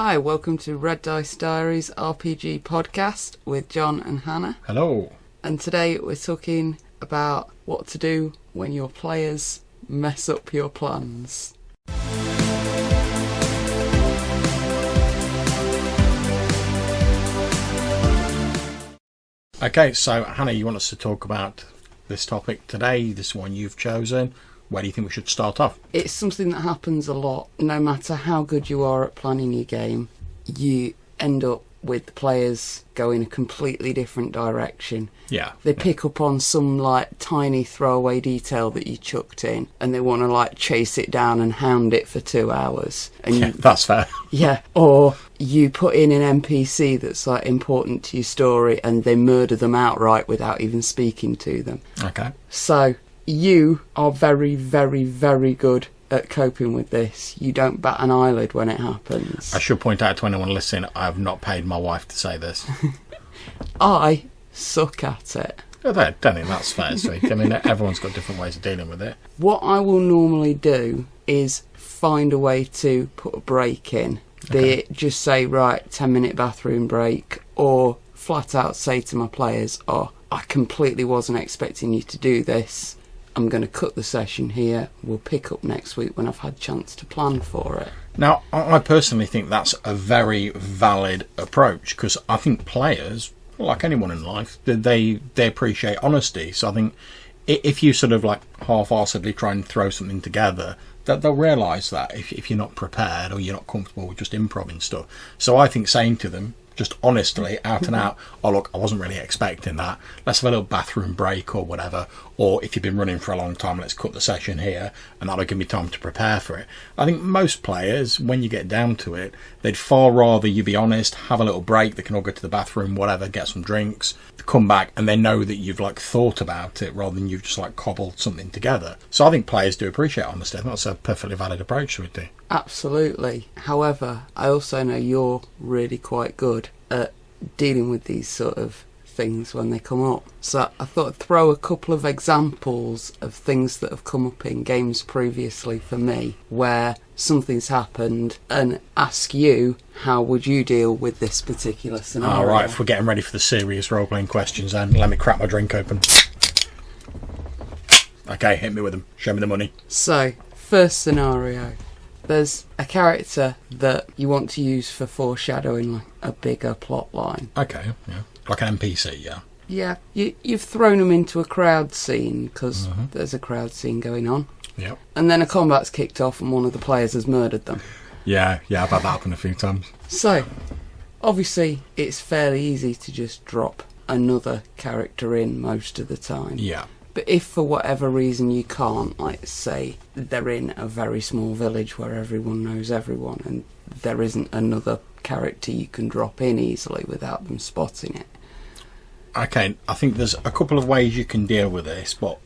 Hi, welcome to Red Dice Diaries RPG podcast with John and Hannah. Hello. And today we're talking about what to do when your players mess up your plans. Okay, so Hannah, you want us to talk about this topic today, this one you've chosen. Where do you think we should start off? It's something that happens a lot. No matter how good you are at planning your game, you end up with the players going a completely different direction. Yeah. They pick up on some tiny throwaway detail that you chucked in, and they want to chase it down and hound it for 2 hours. And that's fair. Yeah, or you put in an NPC that's important to your story, and they murder them outright without even speaking to them. Okay. So you are very, very, very good at coping with this. You don't bat an eyelid when it happens. I should point out to anyone listening, I have not paid my wife to say this. I suck at it. I don't think that's fair, sweet. I mean, everyone's got different ways of dealing with it. What I will normally do is find a way to put a break in. Be it just say, right, 10-minute bathroom break, or flat out say to my players, I completely wasn't expecting you to do this. I'm going to cut the session here. We'll pick up next week when I've had a chance to plan for it. Now, I personally think that's a very valid approach, because I think players, like anyone in life, they appreciate honesty. So I think if you sort of half-arsedly try and throw something together, that they'll realise that if you're not prepared or you're not comfortable with just improvising stuff. So I think saying to them, just honestly, out and out, look, I wasn't really expecting that. Let's have a little bathroom break or whatever. Or if you've been running for a long time, let's cut the session here, and that'll give me time to prepare for it. I think most players, when you get down to it, they'd far rather you be honest, have a little break, they can all go to the bathroom, whatever, get some drinks, come back, and they know that you've thought about it rather than you've just cobbled something together. So I think players do appreciate honesty. I think that's a perfectly valid approach to it too. Absolutely. However, I also know you're really quite good at dealing with these sort of things when they come up. So I thought I'd throw a couple of examples of things that have come up in games previously for me where something's happened and ask you, how would you deal with this particular scenario? All right, if we're getting ready for the serious role-playing questions, then let me crack my drink open. Okay, hit me with them. Show me the money. So, first scenario. There's a character that you want to use for foreshadowing a bigger plot line. Okay, yeah. Like an NPC, yeah. Yeah, you've thrown them into a crowd scene because there's a crowd scene going on. Yep. And then a combat's kicked off and one of the players has murdered them. Yeah, I've had that happen a few times. So, obviously, it's fairly easy to just drop another character in most of the time. Yeah. But if for whatever reason you can't, say they're in a very small village where everyone knows everyone and there isn't another character you can drop in easily without them spotting it. Okay, I think there's a couple of ways you can deal with this, but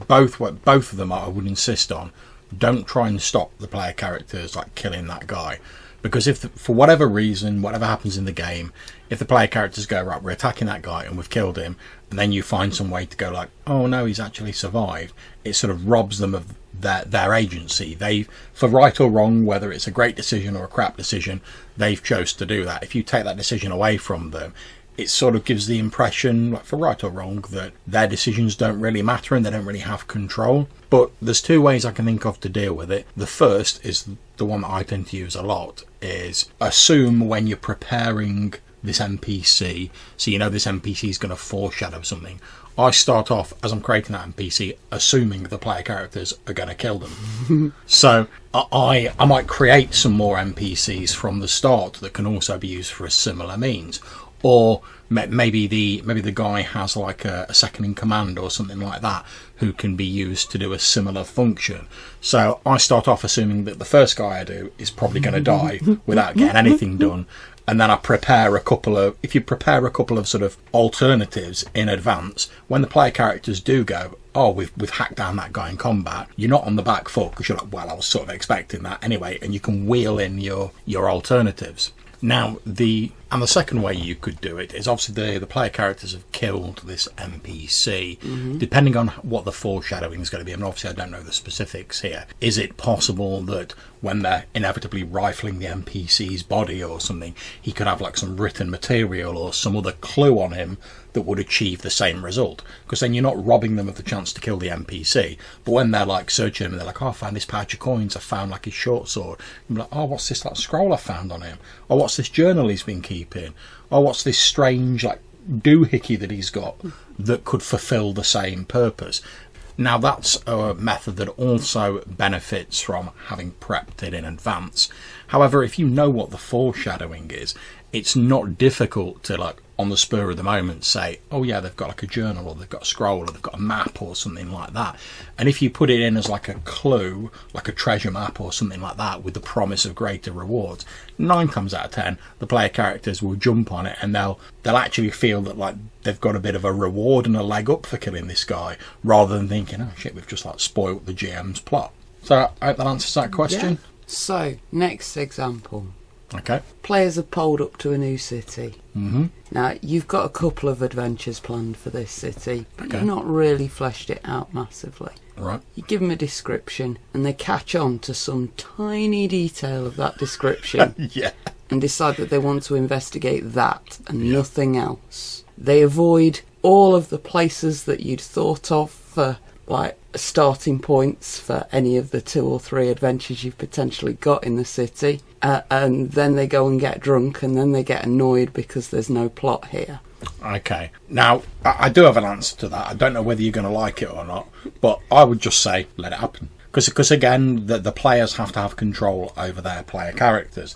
both of them I would insist on. Don't try and stop the player characters killing that guy. Because if, for whatever reason, whatever happens in the game, if the player characters go, right, we're attacking that guy and we've killed him, and then you find some way to go oh no, he's actually survived, it sort of robs them of their agency. For right or wrong, whether it's a great decision or a crap decision, they've chose to do that. If you take that decision away from them, it sort of gives the impression, for right or wrong, that their decisions don't really matter and they don't really have control. But there's two ways I can think of to deal with it. The first is the one that I tend to use a lot, is assume when you're preparing this NPC, so you know this NPC is going to foreshadow something. I start off, as I'm creating that NPC, assuming the player characters are going to kill them. So I might create some more NPCs from the start that can also be used for a similar means. Or maybe the guy has a second in command or something like that who can be used to do a similar function. So I start off assuming that the first guy I do is probably going to die without getting anything done. And then I prepare if you prepare a couple of sort of alternatives in advance, when the player characters do go, we've hacked down that guy in combat, you're not on the back foot because you're I was sort of expecting that anyway, and you can wheel in your alternatives. Now, the And the second way you could do it is obviously the player characters have killed this NPC. Depending on what the foreshadowing is going to be, I mean, obviously I don't know the specifics here. Is it possible that when they're inevitably rifling the NPC's body or something, he could have like some written material or some other clue on him that would achieve the same result? Because then you're not robbing them of the chance to kill the NPC. But when they're like searching him and they're like, oh, I found this pouch of coins, I found like his short sword, you're like, oh, what's this like scroll I found on him? Or what's this journal he's been keeping? Or what's this strange like doohickey that he's got that could fulfill the same purpose? Now that's a method that also benefits from having prepped it in advance. However, if you know what the foreshadowing is, it's not difficult to like on the spur of the moment say, oh yeah, they've got like a journal or they've got a scroll or they've got a map or something like that. And if you put it in as like a clue, like a treasure map or something like that with the promise of greater rewards, 9 times out of 10 the player characters will jump on it and they'll actually feel that like they've got a bit of a reward and a leg up for killing this guy, rather than thinking, oh shit, we've just like spoilt the GM's plot. So I hope that answers that question. Yeah. So next example. Okay. Players have poled up to a new city. Now, you've got a couple of adventures planned for this city, but you've not really fleshed it out massively. Right. You give them a description, and they catch on to some tiny detail of that description Yeah. and decide that they want to investigate that and nothing else. They avoid all of the places that you'd thought of for like starting points for any of the 2 or 3 adventures you've potentially got in the city, and then they go and get drunk, and then they get annoyed because there's no plot here. Okay. Now, I do have an answer to that. I don't know whether you're going to like it or not, but I would just say let it happen. Because again, the players have to have control over their player characters.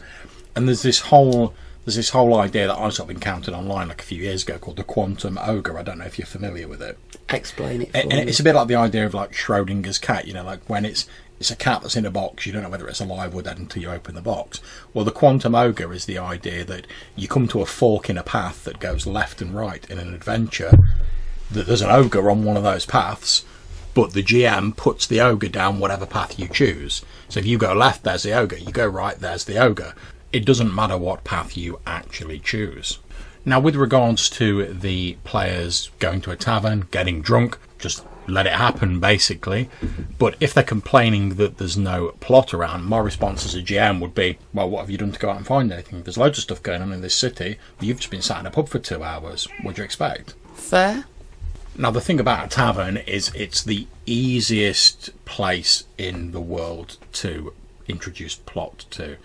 And there's this whole idea that I sort of encountered online like a few years ago called the quantum ogre. I don't know if you're familiar with it. Explain it for And me. it's a bit like the idea of like Schrodinger's cat, you know, like when it's a cat that's in a box, you don't know whether it's alive or dead until you open the box. Well, the quantum ogre is the idea that you come to a fork in a path that goes left and right in an adventure, that there's an ogre on one of those paths, but the GM puts the ogre down whatever path you choose. So if you go left, there's the ogre. You go right, there's the ogre. It doesn't matter what path you actually choose. Now, with regards to the players going to a tavern, getting drunk, just let it happen, basically. But if they're complaining that there's no plot around, my response as a GM would be, well, what have you done to go out and find anything? There's loads of stuff going on in this city, but you've just been sat in a pub for 2 hours. What do you expect? Fair. Now, the thing about a tavern is it's the easiest place in the world to introduce plot to.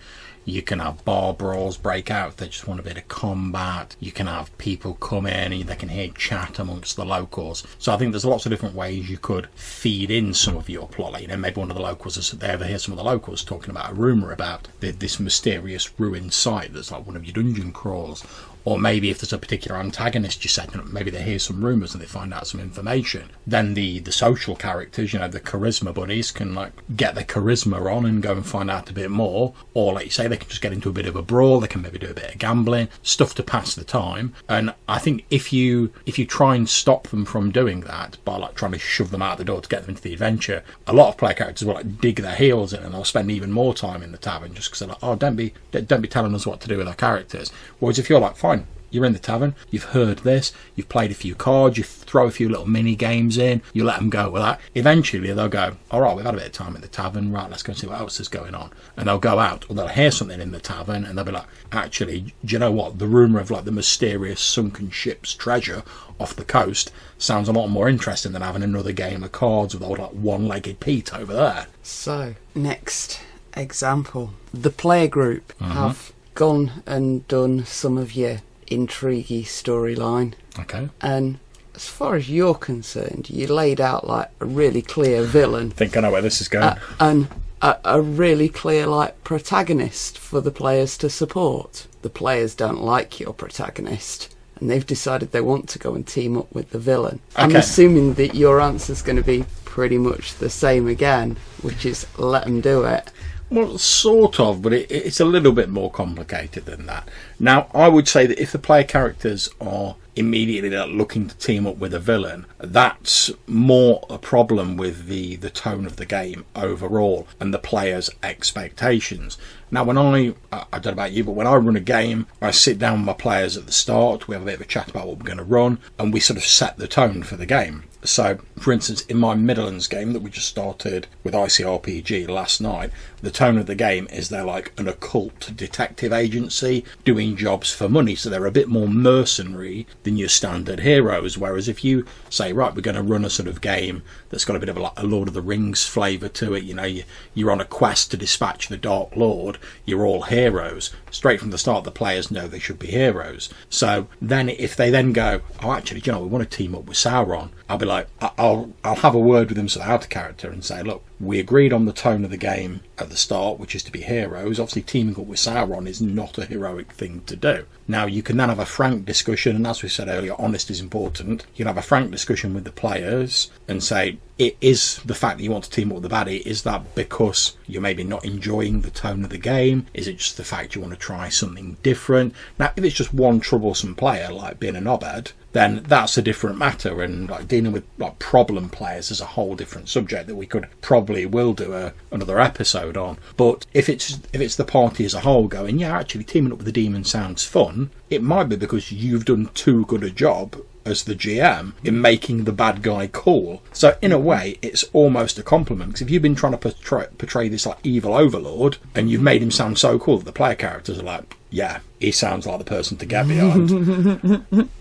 You can have bar brawls break out if they just want a bit of combat. You can have people come in and they can hear chat amongst the locals. So I think there's lots of different ways you could feed in some of your plot. Like, you know, maybe one of the locals, they overhear some of the locals talking about a rumour about this mysterious ruined site that's like one of your dungeon crawls. Or maybe if there's a particular antagonist you're setting up, maybe they hear some rumours and they find out some information. Then the social characters, you know, the charisma buddies can like get their charisma on and go and find out a bit more. Or like you say, they can just get into a bit of a brawl, they can maybe do a bit of gambling, stuff to pass the time. And I think if you try and stop them from doing that by like trying to shove them out the door to get them into the adventure, a lot of player characters will like dig their heels in and they'll spend even more time in the tavern just because they're like, oh, don't be telling us what to do with our characters. Whereas if you're like, fine, you're in the tavern, you've heard this, you've played a few cards, you throw a few little mini games in, you let them go with that. Eventually they'll go, all right, we've had a bit of time in the tavern, right, let's go and see what else is going on. And they'll go out, or they'll hear something in the tavern, and they'll be like, actually, do you know what? The rumour of like the mysterious sunken ship's treasure off the coast sounds a lot more interesting than having another game of cards with old like one-legged Pete over there. So, next example. The player group have gone and done some of your intriguey storyline. Okay. And as far as you're concerned, you laid out like a really clear villain. I think I know where this is going. And a really clear like protagonist for the players to support. The players don't like your protagonist, and they've decided they want to go and team up with the villain. Okay. I'm assuming that your answer's going to be pretty much the same again, which is let them do it. Well, sort of, but it's a little bit more complicated than that. Now, I would say that if the player characters are immediately looking to team up with a villain, that's more a problem with the tone of the game overall and the player's expectations. Now, when I don't know about you, but when I run a game, I sit down with my players at the start, we have a bit of a chat about what we're going to run, and we sort of set the tone for the game. So, for instance, in my Midlands game that we just started with ICRPG last night, the tone of the game is they're like an occult detective agency doing jobs for money, so they're a bit more mercenary than your standard heroes. Whereas if you say, right, we're going to run a sort of game that's got a bit of a Lord of the Rings flavour to it, you know, you're on a quest to dispatch the Dark Lord, you're all heroes. Straight from the start, the players know they should be heroes. So then if they then go, oh, actually, you know, we want to team up with Sauron, I'll be like, I'll have a word with them sort of out of character and say, look, we agreed on the tone of the game at the start, which is to be heroes. Obviously, teaming up with Sauron is not a heroic thing to do. Now, you can then have a frank discussion, and as we said earlier, honesty is important. You can have a frank discussion with the players and say, it is the fact that you want to team up with the baddie, is that because you're maybe not enjoying the tone of the game? Is it just the fact you want to try something different? Now, if it's just one troublesome player, like being a knobhead, then that's a different matter, and like dealing with like problem players is a whole different subject that we could probably will do another episode on. But if it's the party as a whole going, yeah, actually teaming up with the demon sounds fun, it might be because you've done too good a job as the GM in making the bad guy cool. So in a way, it's almost a compliment, because if you've been trying to portray this like evil overlord and you've made him sound so cool that the player characters are like, yeah, he sounds like the person to get behind,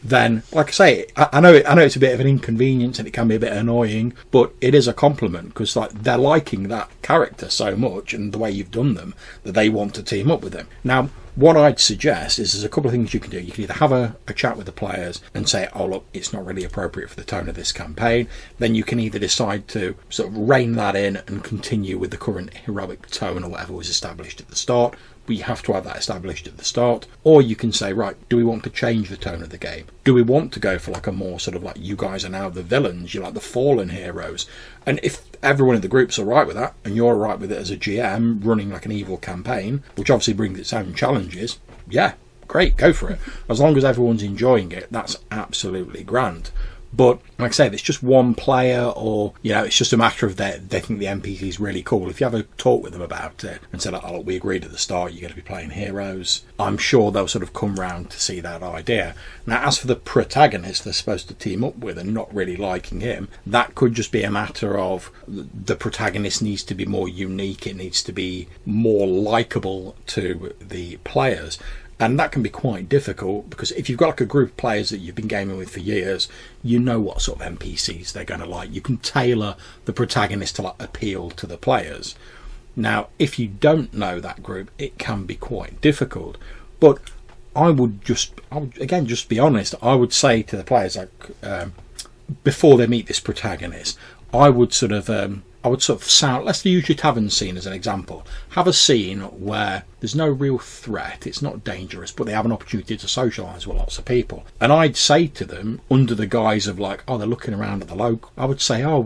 then, like I say, I know it's a bit of an inconvenience and it can be a bit annoying, but it is a compliment, because like they're liking that character so much and the way you've done them that they want to team up with him. Now, what I'd suggest is there's a couple of things you can do. You can either have a chat with the players and say, oh, look, it's not really appropriate for the tone of this campaign. Then you can either decide to sort of rein that in and continue with the current heroic tone or whatever was established at the start. But you have to have that established at the start. Or you can say, right, do we want to change the tone of the game? Do we want to go for like a more sort of like, you guys are now the villains, you're like the fallen heroes? And if everyone in the group's all right with that, and you're all right with it as a GM running like an evil campaign, which obviously brings its own challenges, yeah, great, go for it. As long as everyone's enjoying it, that's absolutely grand. But like I say, if it's just one player, or you know, it's just a matter of they think the NPC is really cool, if you have a talk with them about it and say, oh, we agreed at the start you're going to be playing heroes, I'm sure they'll sort of come round to see that idea. Now, as for the protagonist they're supposed to team up with and not really liking him, that could just be a matter of the protagonist needs to be more unique, it needs to be more likeable to the players. And that can be quite difficult, because if you've got like a group of players that you've been gaming with for years, you know what sort of NPCs they're going to like. You can tailor the protagonist to like appeal to the players. Now, if you don't know that group, it can be quite difficult. But I would again just be honest. I would say to the players, like before they meet this protagonist, I would sort of sound. Let's use your tavern scene as an example. Have a scene where there's no real threat, it's not dangerous, but they have an opportunity to socialise with lots of people. And I'd say to them, under the guise of like, oh, they're looking around at the local, I would say, oh,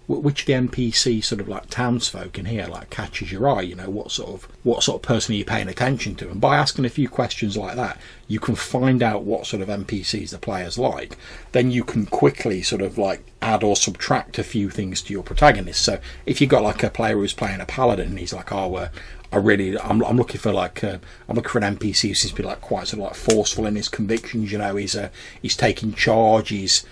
which of the NPC sort of like townsfolk in here like catches your eye? You know, what sort of person are you paying attention to? And by asking a few questions like that, you can find out what sort of NPCs the players like. Then you can quickly sort of like add or subtract a few things to your protagonist. So if you've got like a player who's playing a paladin and he's like, oh, I'm looking for like I'm looking for an NPC who seems to be like quite sort of like forceful in his convictions. You know, he's taking charge. He's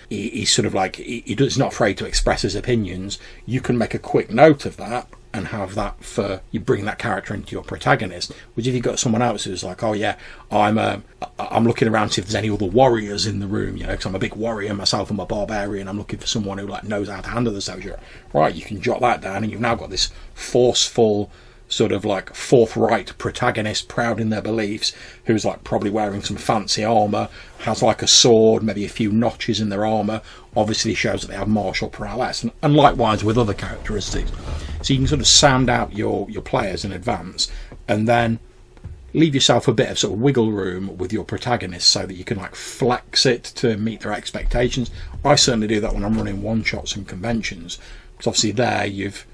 sort of like he's not afraid to express his opinions. You can make a quick note of that and have that for you, bring that character into your protagonist. Which if you've got someone else who's like, oh yeah, I'm looking around to see if there's any other warriors in the room, you know, because I'm a big warrior myself, I'm a barbarian, I'm looking for someone who like knows how to handle themselves. Right, you can jot that down, and you've now got this forceful, sort of like forthright protagonist, proud in their beliefs, who's like probably wearing some fancy armour, has like a sword, maybe a few notches in their armour, obviously shows that they have martial prowess, and likewise with other characteristics. So you can sort of sound out your players in advance, and then leave yourself a bit of sort of wiggle room with your protagonist so that you can like flex it to meet their expectations. I certainly do that when I'm running one-shots and conventions, because obviously there you've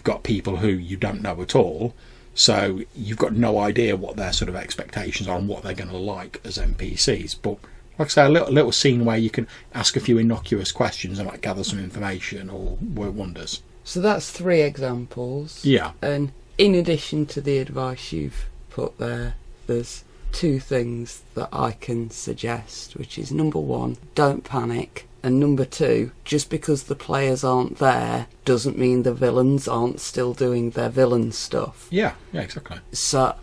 got people who you don't know at all, so you've got no idea what their sort of expectations are and what they're going to like as NPCs. But Like I say, a little scene where you can ask a few innocuous questions and like gather some information or work wonders. So that's 3 examples. Yeah. And in addition to the advice you've put there, there's 2 things that I can suggest, which is number 1, don't panic. And number 2, just because the players aren't there doesn't mean the villains aren't still doing their villain stuff. Yeah, exactly. So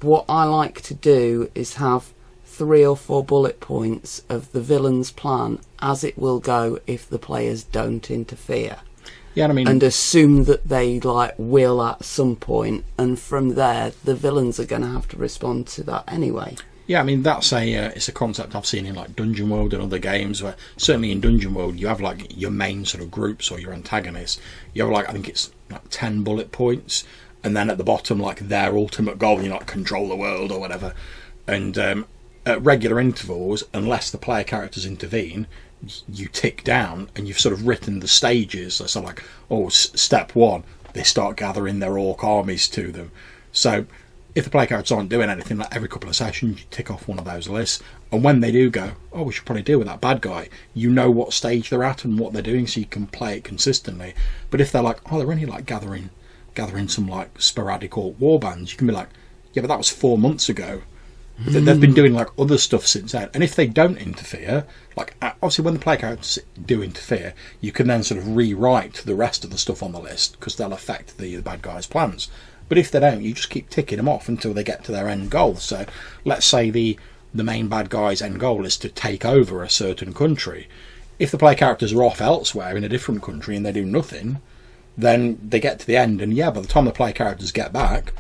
what I like to do is have 3 or 4 bullet points of the villain's plan as it will go if the players don't interfere. Yeah, I mean, and assume that they will at some point, and from there the villains are going to have to respond to that anyway. Yeah, I mean that's it's a concept I've seen in like Dungeon World and other games where certainly in Dungeon World you have like your main sort of groups or your antagonists. You have like I think it's like 10 bullet points, and then at the bottom like their ultimate goal, you know, like control the world or whatever. And at regular intervals, unless the player characters intervene, you tick down and you've sort of written the stages. So like, step 1, they start gathering their orc armies to them. So if the player characters aren't doing anything, like every couple of sessions you tick off one of those lists, and when they do go, we should probably deal with that bad guy, you know what stage they're at and what they're doing, so you can play it consistently. But if they're like, they're only like gathering some like sporadic orc war bands, you can be like, yeah, but that was 4 months ago. They've been doing like other stuff since then, and if they don't interfere, like obviously when the player characters do interfere, you can then sort of rewrite the rest of the stuff on the list because they'll affect the bad guy's plans. But if they don't, you just keep ticking them off until they get to their end goal. So let's say the main bad guy's end goal is to take over a certain country. If the player characters are off elsewhere in a different country and they do nothing, then they get to the end, and by the time the player characters get back,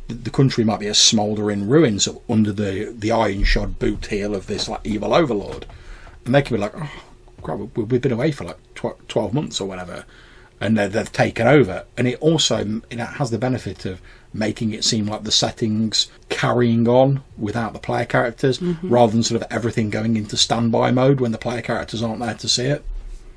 the country might be a smouldering ruins under the iron-shod boot heel of this like evil overlord, and they can be like, crap, we've been away for like 12 months or whatever, and they've taken over. And it also has the benefit of making it seem like the setting's carrying on without the player characters, rather than sort of everything going into standby mode when the player characters aren't there to see it.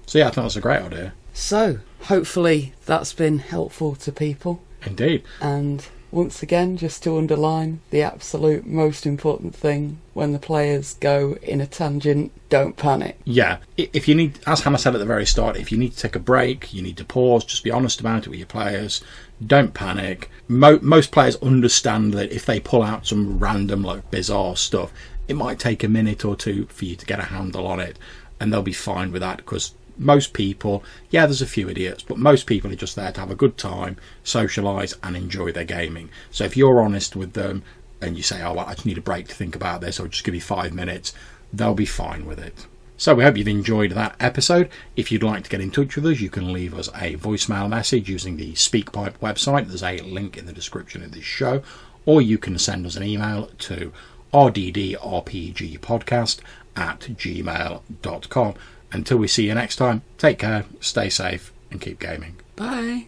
So I think that's a great idea. So hopefully that's been helpful to people. Indeed. And once again, just to underline, the absolute most important thing when the players go in a tangent, don't panic. Yeah, if you need, as Hannah said at the very start, if you need to take a break, you need to pause, just be honest about it with your players. Don't panic. Most players understand that if they pull out some random, like bizarre stuff, it might take a minute or 2 for you to get a handle on it, and they'll be fine with that because most people, there's a few idiots, but most people are just there to have a good time, socialise and enjoy their gaming. So if you're honest with them and you say, I just need a break to think about this, or just give me 5 minutes, they'll be fine with it. So we hope you've enjoyed that episode. If you'd like to get in touch with us, you can leave us a voicemail message using the SpeakPipe website. There's a link in the description of this show, or you can send us an email to rddrpgpodcast@gmail.com. Until we see you next time, take care, stay safe, and keep gaming. Bye.